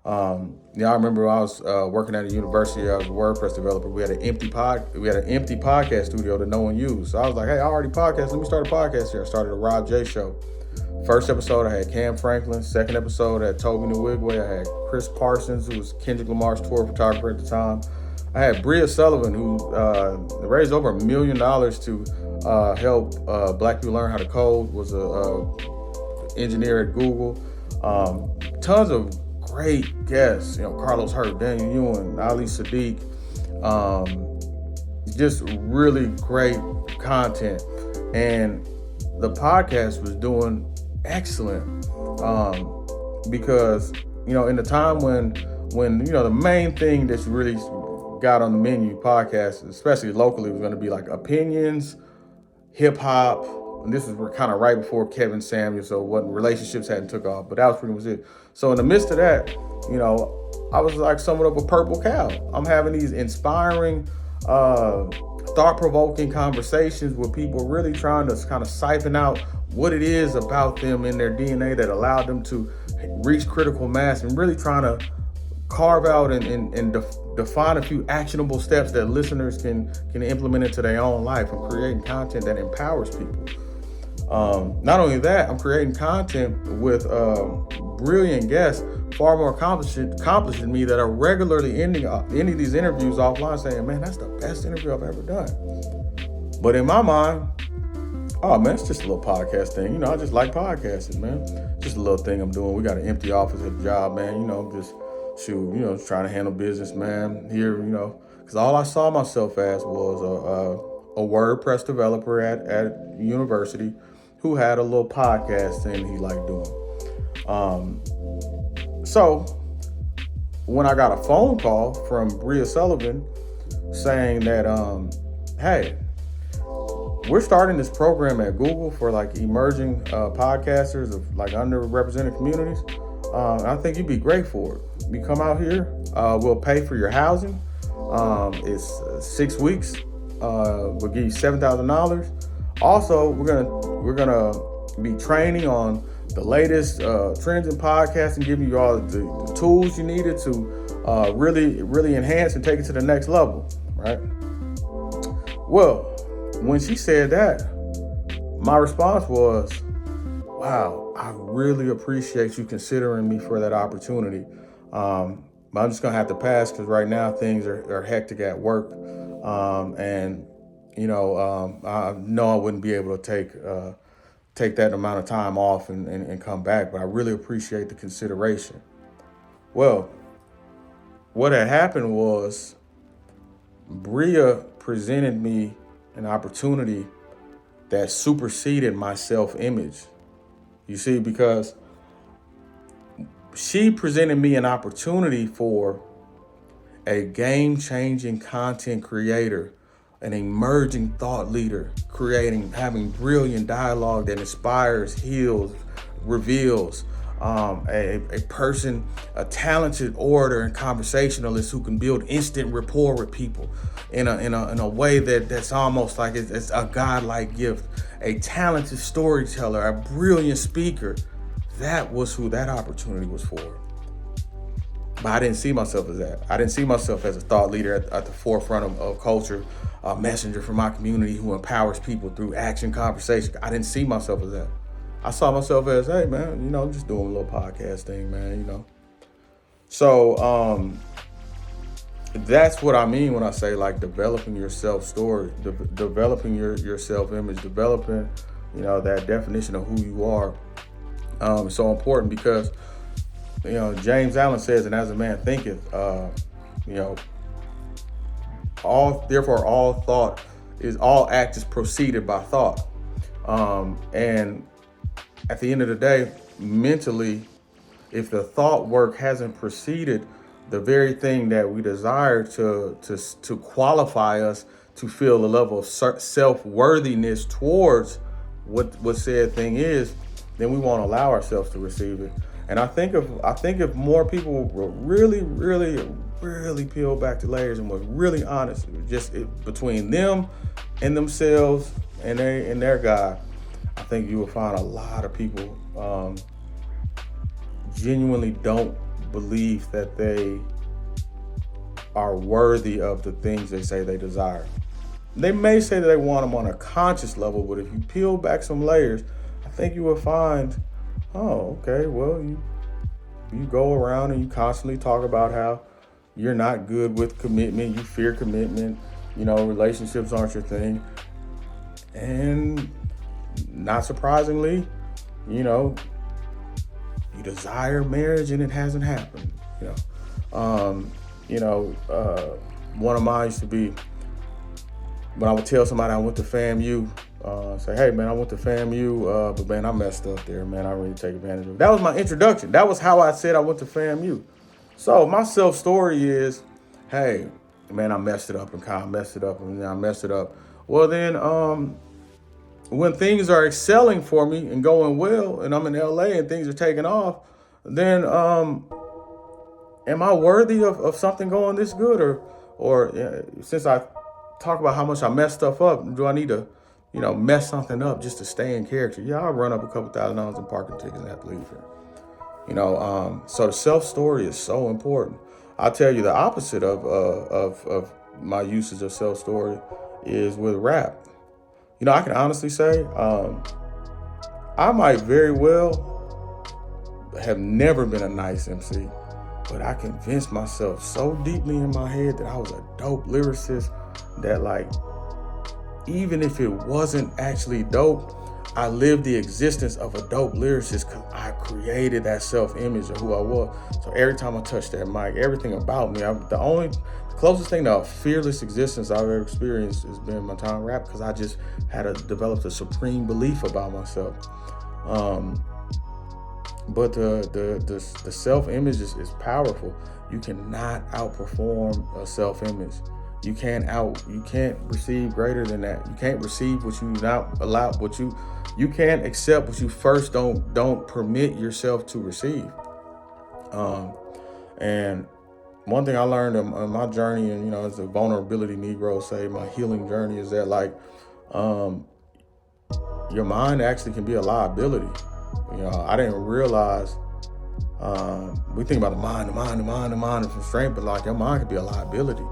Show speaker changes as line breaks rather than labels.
I remember I was working at a university. I was a WordPress developer. We had an empty podcast studio that no one used. So I was like, hey, I already podcast. Let me start a podcast here. I started a Rob J show. First episode, I had Cam Franklin. Second episode, I had Toby Nwigwe. I had Chris Parsons, who was Kendrick Lamar's tour photographer at the time. I had Bria Sullivan, who raised over $1 million to help Black people learn how to code. Was a engineer at Google. Tons of great guests, Carlos Hurt, Daniel Ewan, Ali Sadiq, just really great content. And the podcast was doing excellent because, in the time when the main thing that's really got on the menu podcasts, especially locally, was going to be like opinions, hip hop. And this is kind of right before Kevin Samuels, so relationships hadn't took off, but that was pretty much it. So in the midst of that, I was like somewhat of a purple cow. I'm having these inspiring, thought-provoking conversations with people really trying to kind of siphon out what it is about them in their DNA that allowed them to reach critical mass, and really trying to carve out and define a few actionable steps that listeners can implement into their own life, and creating content that empowers people. Not only that, I'm creating content with brilliant guests, far more accomplished than me, that are regularly ending these interviews offline saying, man, that's the best interview I've ever done. But in my mind, oh man, it's just a little podcast thing. I just like podcasting, man. Just a little thing I'm doing. We got an empty office at the job, man. Just trying to handle business, man. Here, because all I saw myself as was a WordPress developer at university who had a little podcast thing he liked doing. So when I got a phone call from Bria Sullivan saying that, hey, we're starting this program at Google for like emerging podcasters of like underrepresented communities. I think you'd be great for it. You come out here, we'll pay for your housing. It's 6 weeks. We'll give you $7,000. Also, we're gonna be training on the latest trends in podcasting, giving you all the tools you needed to really enhance and take it to the next level, right? Well, when she said that, my response was, wow, I really appreciate you considering me for that opportunity. But I'm just gonna have to pass because right now things are hectic at work. I know I wouldn't be able to take that amount of time off and come back, but I really appreciate the consideration. Well, what had happened was Bria presented me an opportunity that superseded my self-image. You see, because she presented me an opportunity for a game-changing content creator, an emerging thought leader, having brilliant dialogue that inspires, heals, reveals, a person, a talented orator and conversationalist who can build instant rapport with people in a way that's almost like it's a godlike gift, a talented storyteller, a brilliant speaker. That was who that opportunity was for. But I didn't see myself as that. I didn't see myself as a thought leader at the forefront of culture, a messenger for my community who empowers people through action, conversation. I didn't see myself as that. I saw myself as, hey man, I'm just doing a little podcast thing, man, So that's what I mean when I say like developing your self-story, developing your self-image, developing, that definition of who you are. It's so important because, James Allen says, and as a man thinketh, all act is preceded by thought. And at the end of the day, mentally, if the thought work hasn't preceded the very thing that we desire to qualify us to feel a level of self-worthiness towards what said thing is, then we won't allow ourselves to receive it. And I think if more people were really, really, really peel back the layers and was really honest, between them and themselves and their God, I think you will find a lot of people genuinely don't belief that they are worthy of the things they say they desire. They may say that they want them on a conscious level, but if you peel back some layers, I think you will find, oh, okay, well, you go around and you constantly talk about how you're not good with commitment, you fear commitment, relationships aren't your thing. And not surprisingly, you desire marriage and it hasn't happened. One of mine used to be when I would tell somebody I went to FAMU, say, hey man, I went to FAMU, but man, I messed up there, man. I really take advantage of it. That was my introduction. That was how I said I went to FAMU. So my self story is, hey man, I messed it up and kind of messed it up and I messed it up. Well then, when things are excelling for me and going well, and I'm in LA and things are taking off, then am I worthy of something going this good? Or since I talk about how much I mess stuff up, do I need to, mess something up just to stay in character? Yeah, I'll run up a couple $1,000s in parking tickets and have to leave here. So the self story is so important. I'll tell you the opposite of my usage of self story is with rap. I can honestly say I might very well have never been a nice MC, but I convinced myself so deeply in my head that I was a dope lyricist that, like, even if it wasn't actually dope, I lived the existence of a dope lyricist because I created that self-image of who I was. So every time I touch that mic, everything about me, the closest thing to a fearless existence I've ever experienced has been my time rap, because I just developed a supreme belief about myself. But the self-image is powerful. You cannot outperform a self-image. You can't receive greater than that. You can't receive what you not allow, you can't accept what you first don't permit yourself to receive. And one thing I learned on my journey, and as a vulnerability Negro say, my healing journey, is that your mind actually can be a liability. I didn't realize. We think about the mind from strength, but your mind can be a liability.